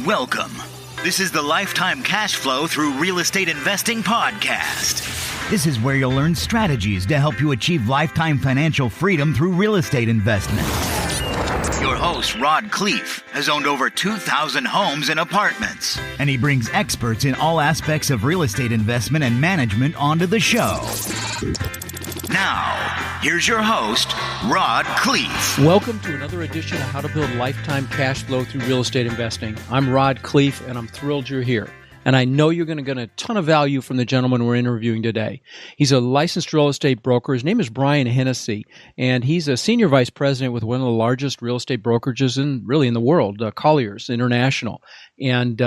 Welcome. This is the Lifetime Cash Flow Through Real Estate Investing podcast. This is where you'll learn strategies to help you achieve lifetime financial freedom through real estate investment. Your host, Rod Khleif, has owned over 2,000 homes and apartments, and he brings experts in all aspects of real estate investment and management onto the show. Now, here's your host, Rod Khleif. Welcome to another edition of How to Build Lifetime Cash Flow Through Real Estate Investing. I'm Rod Khleif, and I'm thrilled you're here. And I know you're going to get a ton of value from the gentleman we're interviewing today. He's a licensed real estate broker. His name is Brian Hennessey, and he's a senior vice president with one of the largest real estate brokerages in the world, Colliers International. And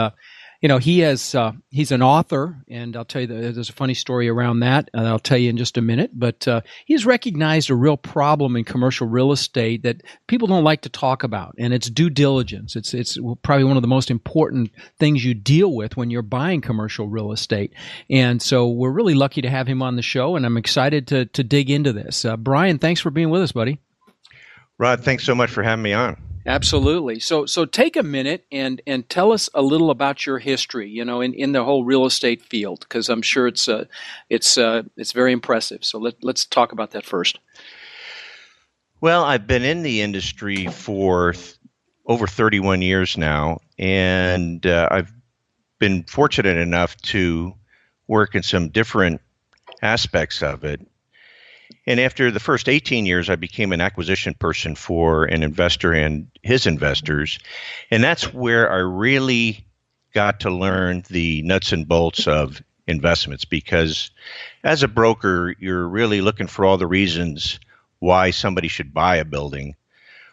he's an author, and I'll tell you that there's a funny story around that, and I'll tell you in just a minute. But he's recognized a real problem in commercial real estate that people don't like to talk about, and it's due diligence. It's probably one of the most important things you deal with when you're buying commercial real estate. And so we're really lucky to have him on the show, and I'm excited to dig into this. Brian, thanks for being with us, buddy. Rod, thanks so much for having me on. Absolutely. So take a minute and tell us a little about your history, in the whole real estate field, because I'm sure it's very impressive. So let's talk about that first. Well, I've been in the industry for over 31 years now, and I've been fortunate enough to work in some different aspects of it. And after the first 18 years, I became an acquisition person for an investor and his investors. And that's where I really got to learn the nuts and bolts of investments, because as a broker, you're really looking for all the reasons why somebody should buy a building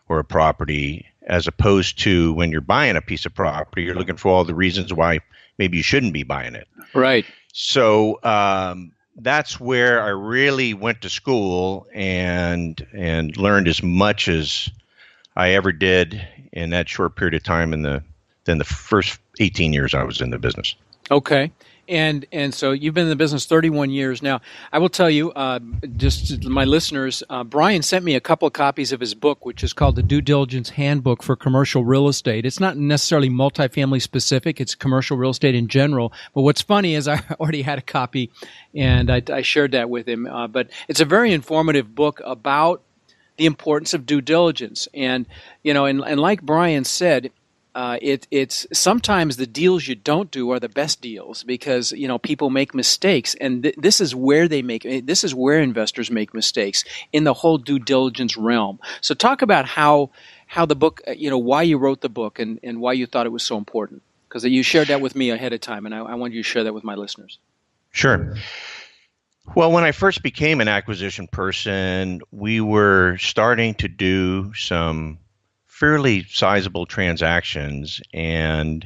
or a property, as opposed to when you're buying a piece of property, you're looking for all the reasons why maybe you shouldn't be buying it. Right. So, that's where I really went to school and learned as much as I ever did in that short period of time than the first 18 years I was in the business. Okay. And so you've been in the business 31 years now. I will tell you, just to my listeners, Brian sent me a couple of copies of his book, which is called the Due Diligence Handbook for Commercial Real Estate. It's not necessarily multifamily specific. It's commercial real estate in general. But what's funny is I already had a copy, and I shared that with him. But it's a very informative book about the importance of due diligence. And like Brian said, it's sometimes the deals you don't do are the best deals, because people make mistakes, and this is where investors make mistakes in the whole due diligence realm. So talk about how the book, why you wrote the book and why you thought it was so important, because you shared that with me ahead of time, and I want you to share that with my listeners. Sure. Well, when I first became an acquisition person, we were starting to do some fairly sizable transactions, and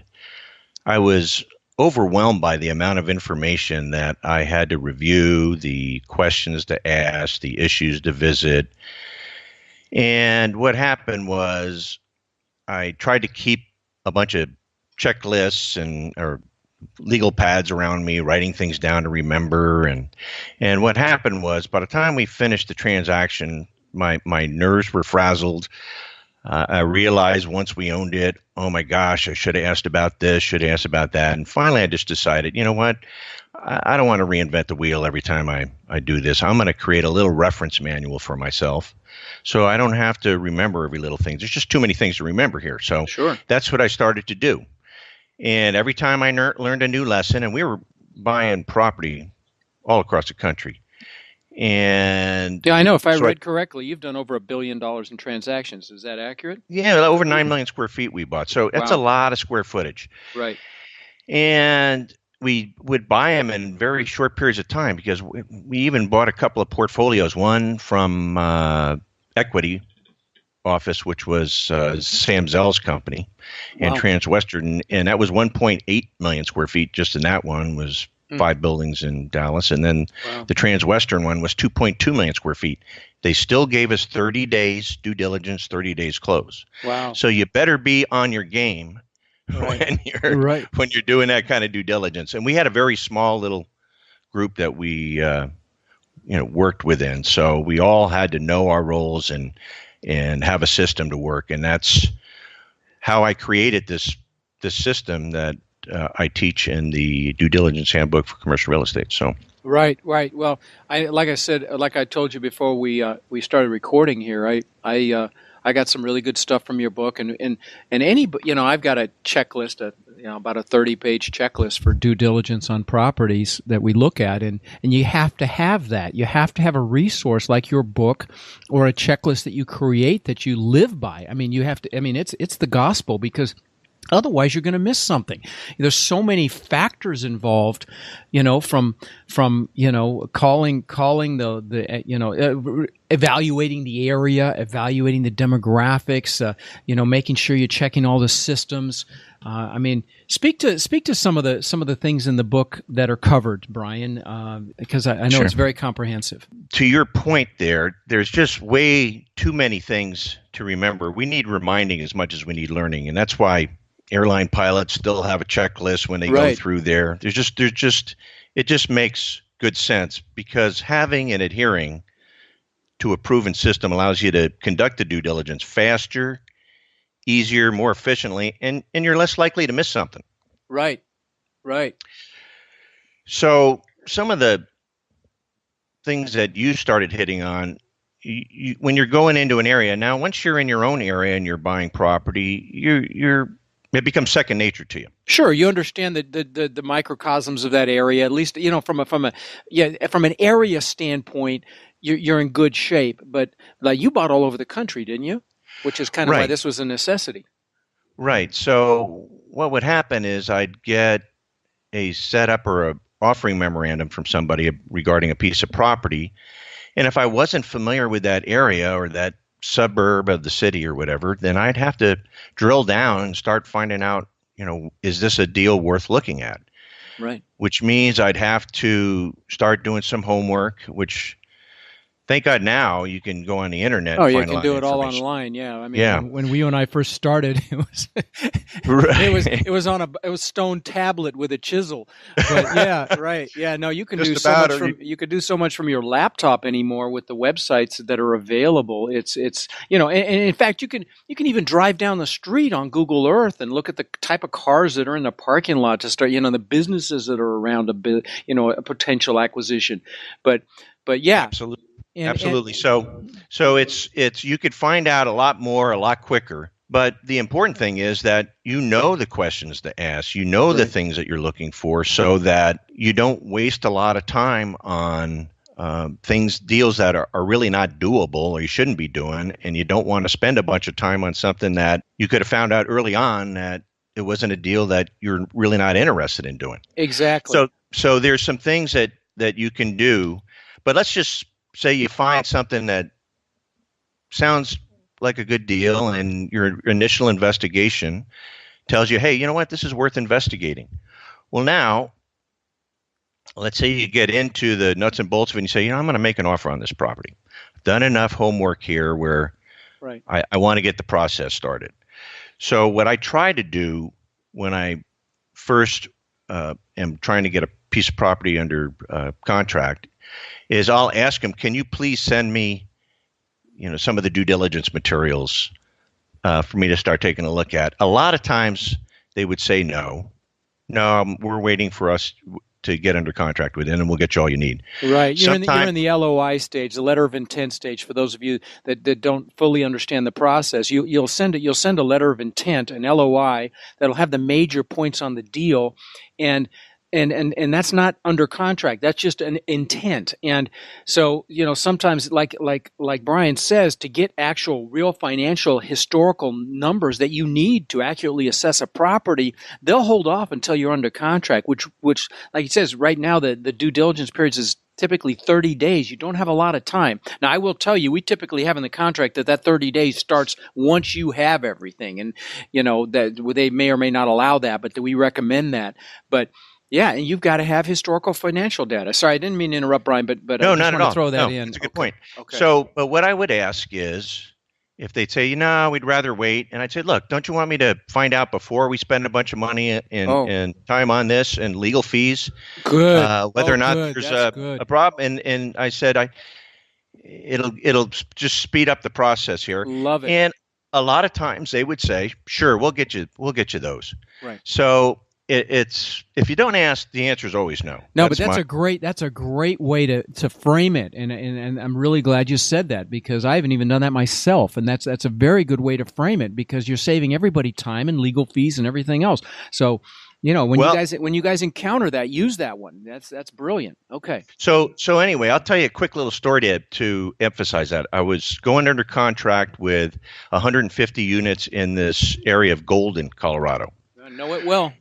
I was overwhelmed by the amount of information that I had to review, the questions to ask, the issues to visit. And what happened was I tried to keep a bunch of checklists or legal pads around me, writing things down to remember. And what happened was, by the time we finished the transaction, my nerves were frazzled. I realized once we owned it, oh my gosh, I should have asked about this, should have asked about that. And finally, I just decided, you know what? I don't want to reinvent the wheel every time I do this. I'm going to create a little reference manual for myself, so I don't have to remember every little thing. There's just too many things to remember here. So Sure. That's what I started to do. And every time I learned a new lesson, and we were buying property all across the country. And yeah, I know. If I read correctly, you've done over $1 billion in transactions. Is that accurate? Yeah, over 9 million square feet we bought. So that's a lot of square footage. Right. And we would buy them in very short periods of time, because we even bought a couple of portfolios, one from Equity Office, which was Sam Zell's company, and Transwestern, and that was 1.8 million square feet. Just in that one was 5 buildings in Dallas. And then the Transwestern one was 2.2 million square feet. They still gave us 30 days due diligence, 30 days close. Wow. So you better be on your game when you're doing that kind of due diligence. And we had a very small little group that we worked within. So we all had to know our roles and have a system to work. And that's how I created this the system that I teach in the Due Diligence Handbook for Commercial Real Estate. So. Right. Well, like I said, like I told you before we started recording here, I got some really good stuff from your book, and any, I've got a checklist, about a 30-page checklist for due diligence on properties that we look at, and you have to have that. You have to have a resource like your book or a checklist that you create that you live by. I mean, you have to. I mean, it's the gospel, because otherwise, you're going to miss something. There's so many factors involved, from calling the evaluating the area, evaluating the demographics, making sure you're checking all the systems. Speak to some of the things in the book that are covered, Brian, because I know Sure. It's very comprehensive. To your point there's just way too many things to remember. We need reminding as much as we need learning, and that's why airline pilots still have a checklist when they go through there. It just makes good sense, because having and adhering to a proven system allows you to conduct the due diligence faster, easier, more efficiently, and you're less likely to miss something. Right. So some of the things that you started hitting on, when you're going into an area, now once you're in your own area and you're buying property, it becomes second nature to you. Sure, you understand the microcosms of that area. At least, from an area standpoint, you're in good shape. But like, you bought all over the country, didn't you? Which is kind of why this was a necessity. Right. So what would happen is I'd get a setup or a offering memorandum from somebody regarding a piece of property, and if I wasn't familiar with that area or that suburb of the city or whatever, then I'd have to drill down and start finding out, is this a deal worth looking at? Right. Which means I'd have to start doing some homework, which thank God now you can go on the internet. Oh, and you find can a lot do of it all information. online. Yeah. When you and I first started, it was it was stone tablet with a chisel. But yeah, right. Yeah, no, you can do so much you could do so much from your laptop anymore with the websites that are available. It's and in fact you can even drive down the street on Google Earth and look at the type of cars that are in the parking lot to start, the businesses that are around a potential acquisition. But yeah. Absolutely. So it's you could find out a lot more, a lot quicker. But the important thing is that the questions to ask, the things that you're looking for, so that you don't waste a lot of time on deals that are really not doable or you shouldn't be doing, and you don't want to spend a bunch of time on something that you could have found out early on that it wasn't a deal that you're really not interested in doing. Exactly. So there's some things that you can do, but let's just say you find something that sounds like a good deal and your initial investigation tells you, hey, you know what, this is worth investigating. Well, now, let's say you get into the nuts and bolts of it and you say, I'm going to make an offer on this property. I've done enough homework here where I want to get the process started. So what I try to do when I first am trying to get a piece of property under contract is I'll ask them, can you please send me, some of the due diligence materials for me to start taking a look at? A lot of times they would say no, we're waiting for us to get under contract with it, and we'll get you all you need. Right. You're in the LOI stage, the letter of intent stage. For those of you that don't fully understand the process, you'll send a letter of intent, an LOI, that'll have the major points on the deal, and that's not under contract. That's just an intent. And so, sometimes like Brian says, to get actual real financial historical numbers that you need to accurately assess a property, they'll hold off until you're under contract, which like he says, right now the due diligence period is typically 30 days. You don't have a lot of time. Now, I will tell you, we typically have in the contract that 30 days starts once you have everything. And, that they may or may not allow that, but we recommend that. But yeah, and you've got to have historical financial data. Sorry, I didn't mean to interrupt, Brian, but no, I just not want at to throw that all. in. It's a good point. Okay. So, but what I would ask is, if they'd say, we'd rather wait, and I'd say, look, don't you want me to find out before we spend a bunch of money and time on this and legal fees? Good. Whether or not good. there's That's a problem. And I said, it'll just speed up the process here. Love it. And a lot of times they would say, "Sure, we'll get you those." Right. So it's if you don't ask, the answer is always no. No, but that's a great way to frame it, and I'm really glad you said that, because I haven't even done that myself, and that's a very good way to frame it, because you're saving everybody time and legal fees and everything else. So, when you guys encounter that, use that one. That's brilliant. Okay. So anyway, I'll tell you a quick little story to emphasize that. I was going under contract with 150 units in this area of Golden, Colorado. I know it well.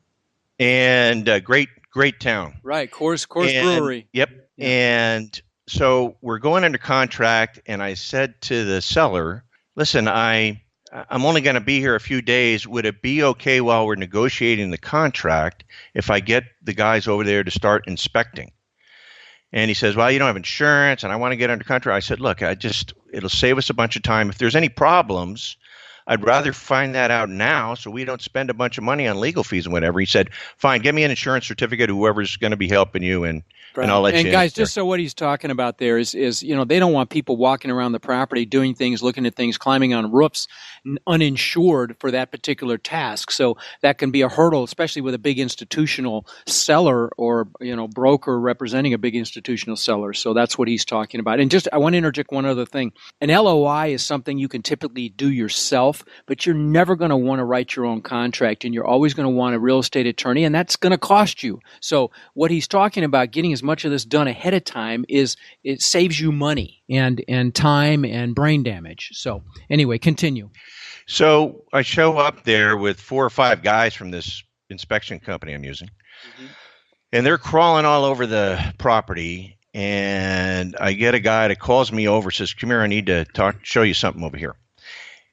And great town. Right, Coors Brewery. Yep. Yeah. And so we're going under contract, and I said to the seller, "Listen, I'm only going to be here a few days. Would it be okay while we're negotiating the contract if I get the guys over there to start inspecting?" And he says, "Well, you don't have insurance, and I want to get under contract." I said, "Look, it'll save us a bunch of time. If there's any problems, I'd rather find that out now so we don't spend a bunch of money on legal fees and whatever." He said, "Fine, get me an insurance certificate, whoever's going to be helping you, and I'll let you in." And guys, just so what he's talking about there is they don't want people walking around the property, doing things, looking at things, climbing on roofs, uninsured for that particular task. So that can be a hurdle, especially with a big institutional seller or broker representing a big institutional seller. So that's what he's talking about. And I want to interject one other thing. An LOI is something you can typically do yourself, but you're never going to want to write your own contract, and you're always going to want a real estate attorney, and that's going to cost you. So what he's talking about, getting as much of this done ahead of time, it saves you money and time and brain damage. So anyway, continue. So I show up there with 4 or 5 guys from this inspection company I'm using, and they're crawling all over the property, and I get a guy that calls me over, says, "Come here, I need to show you something over here."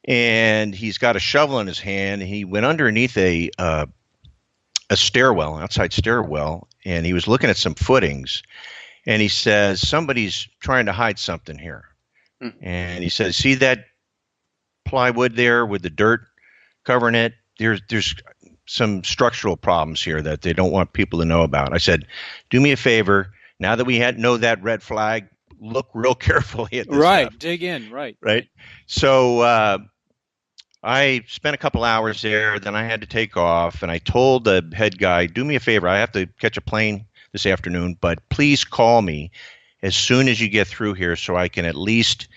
And he's got a shovel in his hand. He went underneath a stairwell, an outside stairwell, and he was looking at some footings. And he says, "Somebody's trying to hide something here." And he says, "See that plywood there with the dirt covering it? There's some structural problems here that they don't want people to know about." I said, "Do me a favor. Now that we know that red flag, look real carefully at this stuff." Dig in, right. So I spent a couple hours there, then I had to take off, and I told the head guy, "Do me a favor, I have to catch a plane this afternoon, but please call me as soon as you get through here so I can at least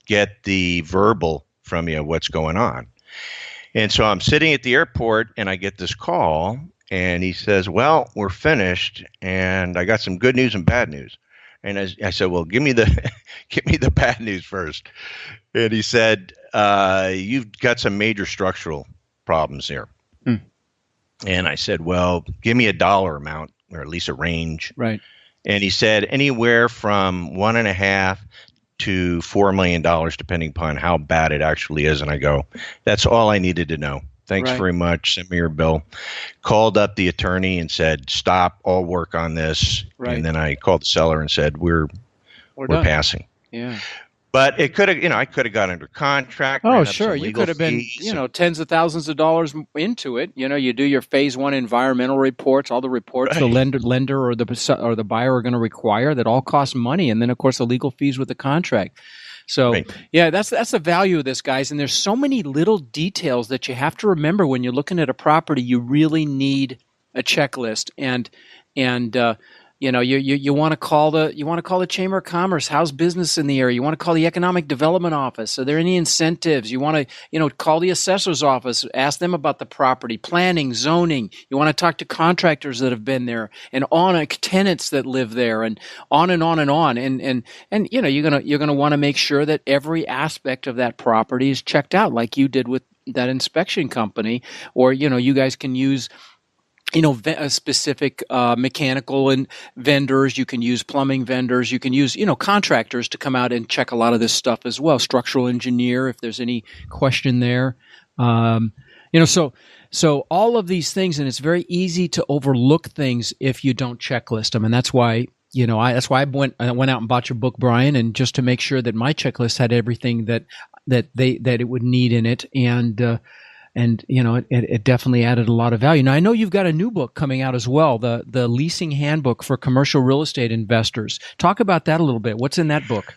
get the verbal from you of what's going on." And so I'm sitting at the airport, and I get this call, and he says, "Well, we're finished, and I got some good news and bad news." And I said, "Well, give me the bad news first." And he said, "You've got some major structural problems here." And I said, "Well, give me a dollar amount, or at least a range." Right. And he said, "Anywhere from $1.5 to $4 million, depending upon how bad it actually is." And I go, "That's all I needed to know. Thanks very much. Send me your bill." Called up the attorney and said, "Stop all work on this." Right. And then I called the seller and said, we're passing. Yeah. But it could have, I could have got under contract. Oh, sure. You could have been, tens of thousands of dollars into it. You do your phase 1 environmental reports, all the reports the lender or the buyer are going to require, that all cost money. And then, of course, the legal fees with the contract. So, yeah, that's the value of this, guys. And there's so many little details that you have to remember when you're looking at a property. You really need a checklist, and you want to call the Chamber of Commerce. How's business in the area? You want to call the Economic Development Office. Are there any incentives? You want to call the assessor's office, ask them about the property, planning, zoning. You want to talk to contractors that have been there, and tenants that live there, and on and on and on. And you're gonna want to make sure that every aspect of that property is checked out, like you did with that inspection company, or you guys can use specific mechanical and vendors. You can use plumbing vendors. You can use, contractors to come out and check a lot of this stuff as well. Structural engineer, if there's any question there. So all of these things, and it's very easy to overlook things if you don't checklist them. And that's why, I went out and bought your book, Brian, and just to make sure that my checklist had everything that it would need in it. And it definitely added a lot of value. Now, I know you've got a new book coming out as well, the Leasing Handbook for Commercial Real Estate Investors. Talk about that a little bit. What's in that book?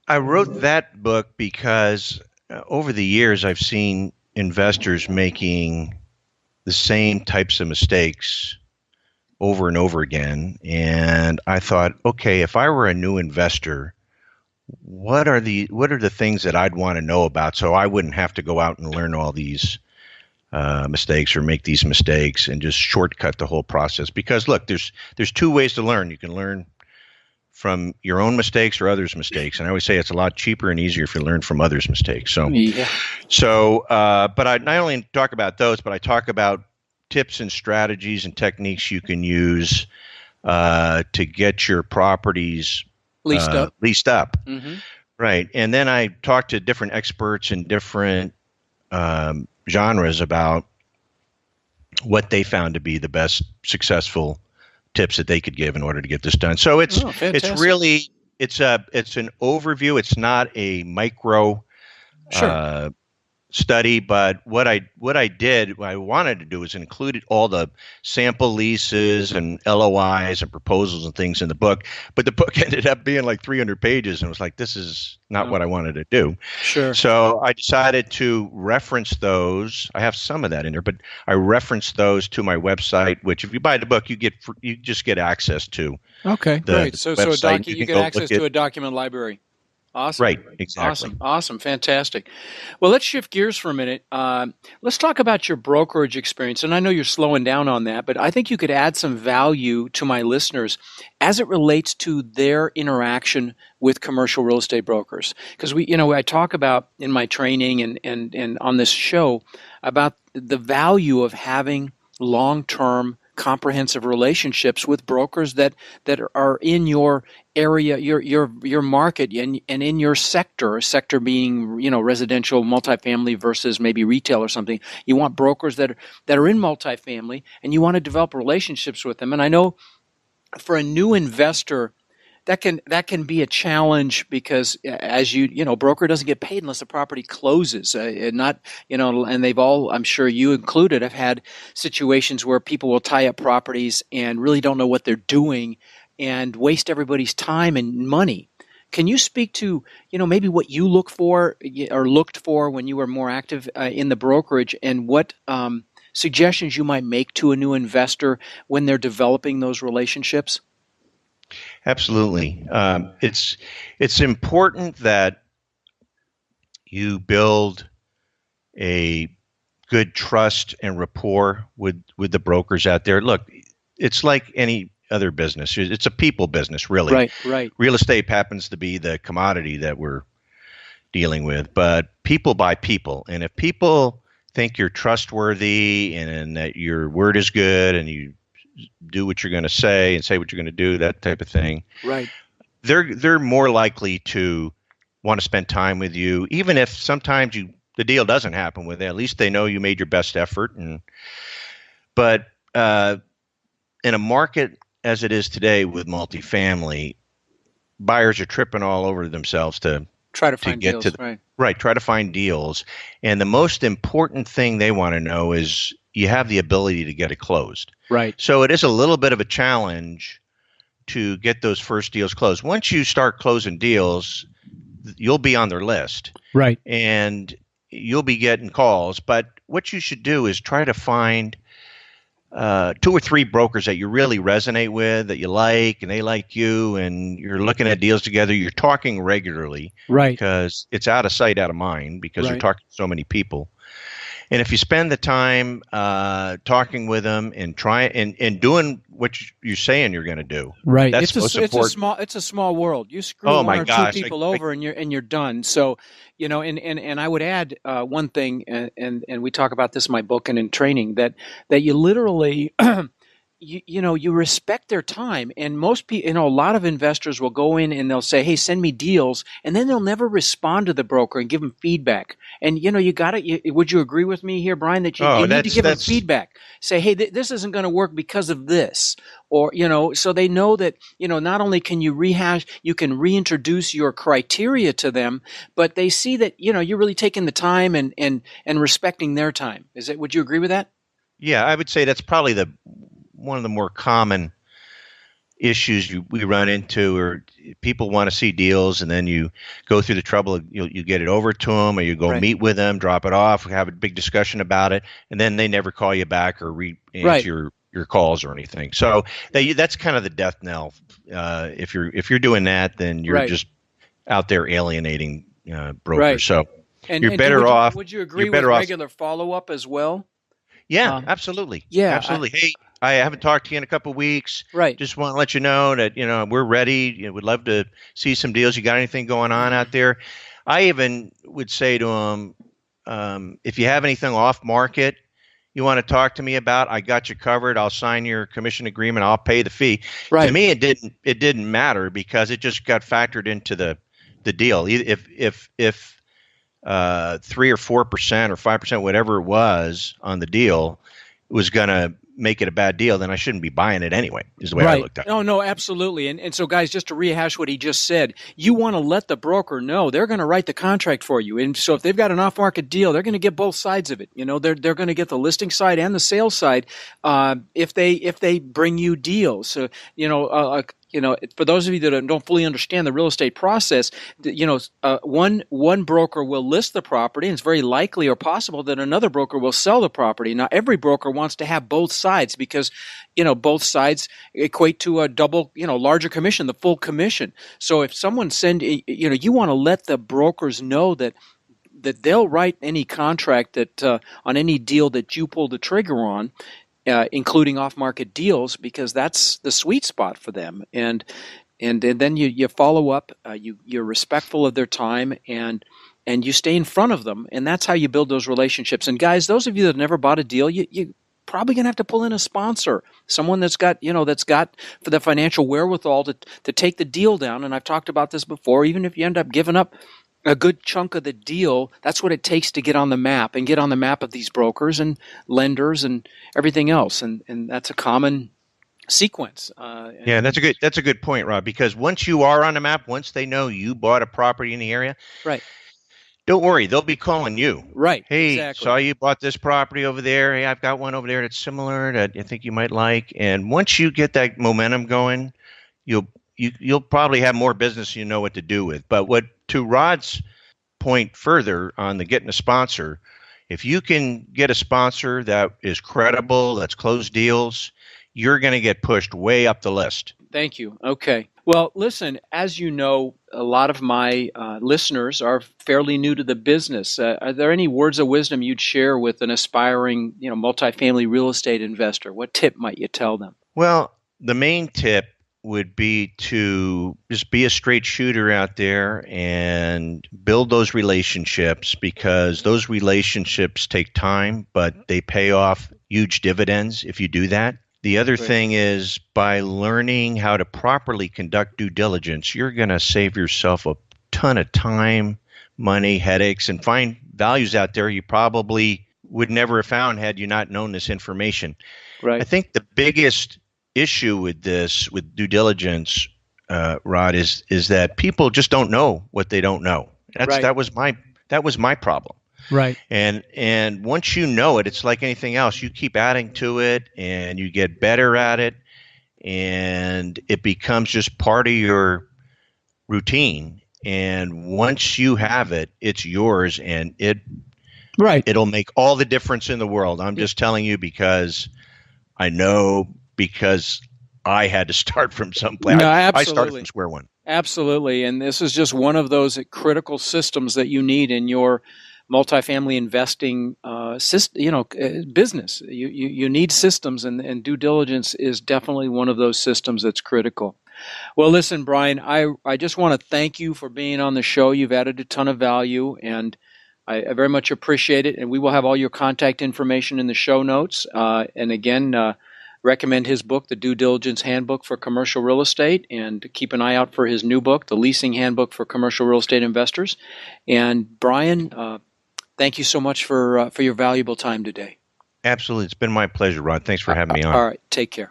I wrote that book because over the years, I've seen investors making the same types of mistakes over and over again. And I thought, okay, if I were a new investor, what are the things that I'd want to know about so I wouldn't have to go out and learn all these mistakes or make these mistakes and just shortcut the whole process? Because look, there's two ways to learn. You can learn from your own mistakes or others' mistakes, and I always say it's a lot cheaper and easier if you learn from others' mistakes. So, but I not only talk about those, but I talk about tips and strategies and techniques you can use to get your properties leased up. Mm-hmm. Right, and then I talk to different experts in different genres about what they found to be the best successful tips that they could give in order to get this done. So it's really it's an overview. It's not a micro study, but what I wanted to do is included all the sample leases and LOIs and proposals and things in the book. But the book ended up being like 300 pages, and it was like, this is not what I wanted to do. Sure. So I decided to reference those. I have some of that in there, but I referenced those to my website, which if you buy the book, you just get access to. Okay, great. So you get access to a document library. Awesome. Right, exactly. Awesome. Fantastic. Well, let's shift gears for a minute. Let's talk about your brokerage experience. And I know you're slowing down on that, but I think you could add some value to my listeners as it relates to their interaction with commercial real estate brokers. Because I talk about in my training and on this show about the value of having long-term comprehensive relationships with brokers that are in your area, your market, and in your sector being residential, multifamily versus maybe retail or something. You want brokers that are in multifamily, and you want to develop relationships with them. And I know for a new investor, that can be a challenge because as broker doesn't get paid unless the property closes. And they've all, I'm sure you included, have had situations where people will tie up properties and really don't know what they're doing and waste everybody's time and money. Can you speak to, maybe what you look for or looked for when you were more active in the brokerage, and what suggestions you might make to a new investor when they're developing those relationships? Absolutely. It's important that you build a good trust and rapport with the brokers out there. Look, it's like any other business. It's a people business, really. Right. Real estate happens to be the commodity that we're dealing with, but people buy people. And if people think you're trustworthy and that your word is good and you do what you're going to say and say what you're going to do, that type of thing. Right. They're more likely to want to spend time with you, even if sometimes the deal doesn't happen with it. At least they know you made your best effort. But in a market as it is today with multifamily, buyers are tripping all over themselves to try to find deals. Try to find deals. And the most important thing they want to know is you have the ability to get it closed. Right. So it is a little bit of a challenge to get those first deals closed. Once you start closing deals, you'll be on their list. Right. And you'll be getting calls. But what you should do is try to find 2 or 3 brokers that you really resonate with, that you like, and they like you, and you're looking at deals together. You're talking regularly. Right. Because it's out of sight, out of mind, because you're talking to so many people. And if you spend the time talking with them and trying and doing what you're saying you're going to do, right? That's it's a small world. You screw one or two people over and you're done. So, and I would add one thing, and we talk about this in my book and in training, that you literally. You respect their time, and most people, a lot of investors will go in and they'll say, "Hey, send me deals," and then they'll never respond to the broker and give them feedback. And would you agree with me here, Brian, that you need to give them feedback? Say, "Hey, this isn't going to work because of this," or so they know that not only can you can reintroduce your criteria to them, but they see that you're really taking the time and respecting their time. Would you agree with that? Yeah, I would say that's probably one of the more common issues we run into, or people want to see deals, and then you go through the trouble of you get it over to them, or you go meet with them, drop it off, have a big discussion about it, and then they never call you back or answer your calls or anything. So that's kind of the death knell. If you're doing that, then you're just out there alienating brokers. Right. So you're better off. Would you agree with regular follow-up as well? Yeah, absolutely. Yeah, absolutely. Hey, I haven't talked to you in a couple of weeks. Right. Just want to let you know that we're ready. We'd love to see some deals. You got anything going on out there? I even would say to them, if you have anything off market you want to talk to me about, I got you covered. I'll sign your commission agreement. I'll pay the fee. Right. To me, it didn't matter because it just got factored into the deal. If 3 or 4% or 5%, whatever it was on the deal, was going to make it a bad deal, then I shouldn't be buying it anyway, is the way I looked at it. No, absolutely. And so, guys, just to rehash what he just said, you want to let the broker know they're going to write the contract for you. And so if they've got an off-market deal, they're going to get both sides of it. They're going to get the listing side and the sales side if they bring you deals. So, for those of you that don't fully understand the real estate process, one broker will list the property, and it's very likely or possible that another broker will sell the property. Now, every broker wants to have both sides because, both sides equate to a double, larger commission, the full commission. So if someone you want to let the brokers know that they'll write any contract that on any deal that you pull the trigger on. Including off-market deals, because that's the sweet spot for them, and then you follow up. You're respectful of their time, and you stay in front of them, and that's how you build those relationships. And guys, those of you that have never bought a deal, you probably gonna have to pull in a sponsor, someone that's got for the financial wherewithal to take the deal down. And I've talked about this before. Even if you end up giving up a good chunk of the deal, that's what it takes to get on the map of these brokers and lenders and everything else. And that's a common sequence. Yeah, that's a good point, Rob, because once you are on the map, once they know you bought a property in the area, right, don't worry, they'll be calling you. Right. Hey, exactly. Saw you bought this property over there. Hey, I've got one over there that's similar that I think you might like. And once you get that momentum going, you'll probably have more business you know what to do with. But to Rod's point further on the getting a sponsor, if you can get a sponsor that is credible, that's closed deals, you're going to get pushed way up the list. Thank you. Okay. Well, listen, as you know, a lot of my listeners are fairly new to the business. Are there any words of wisdom you'd share with an aspiring, multifamily real estate investor? What tip might you tell them? Well, the main tip would be to just be a straight shooter out there and build those relationships, because those relationships take time, but they pay off huge dividends if you do that. The other thing is, by learning how to properly conduct due diligence, you're going to save yourself a ton of time, money, headaches, and find values out there you probably would never have found had you not known this information. Right. I think the biggest issue with due diligence, Rod, is that people just don't know what they don't know. That was my problem. Right. And once you know it, it's like anything else. You keep adding to it, and you get better at it, and it becomes just part of your routine. And once you have it, it's yours, and it'll make all the difference in the world. I'm just telling you because I know. Because I had to start from someplace. No, I started from square one. Absolutely. And this is just one of those critical systems that you need in your multifamily investing business. You need systems, and due diligence is definitely one of those systems that's critical. Well, listen, Brian, I just want to thank you for being on the show. You've added a ton of value, and I very much appreciate it. And we will have all your contact information in the show notes. And again, recommend his book, The Due Diligence Handbook for Commercial Real Estate, and keep an eye out for his new book, The Leasing Handbook for Commercial Real Estate Investors. And Brian, thank you so much for your valuable time today. Absolutely. It's been my pleasure, Rod. Thanks for having me on. All right. Take care.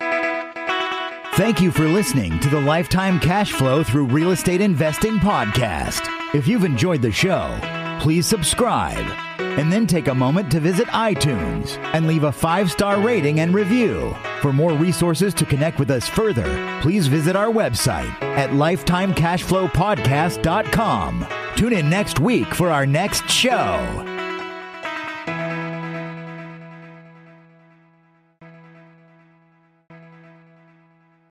Thank you for listening to the Lifetime Cash Flow Through Real Estate Investing podcast. If you've enjoyed the show, please subscribe. And then take a moment to visit iTunes and leave a 5-star rating and review. For more resources to connect with us further, please visit our website at lifetimecashflowpodcast.com. Tune in next week for our next show.